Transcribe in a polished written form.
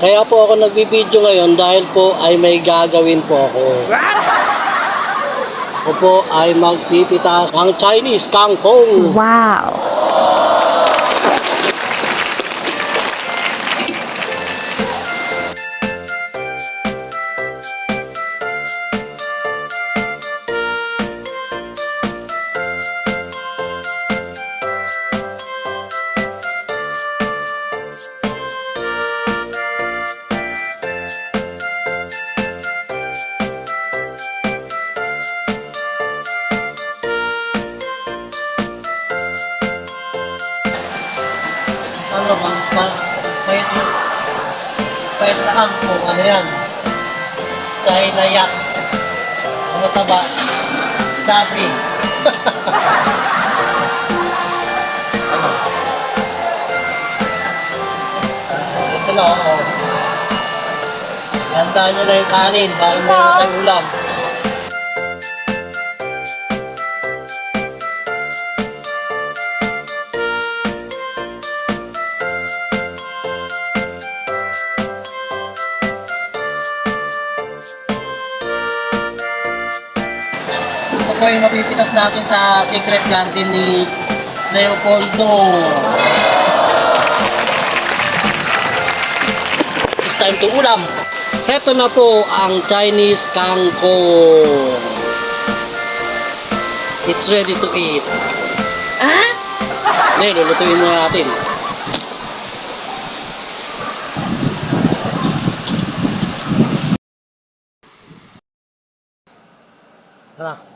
Kaya po ako nagbibideo ngayon dahil po ay may gagawin po ako. Ako po ay magpipitas ng Chinese kangkong. Wow! Ano bang pwede na kangkong, ano yan? China yak. Ano taba? Chubby. Ano? Ito na, oo. Handaan nyo na yung kanin para meron tayong ulam. Ito po yung mapipitas natin sa secret garden ni Leopoldo. It's time to ulam. Heto na po ang Chinese kangkong. It's ready to eat. Ngayon, lulutuin muna natin. Tara.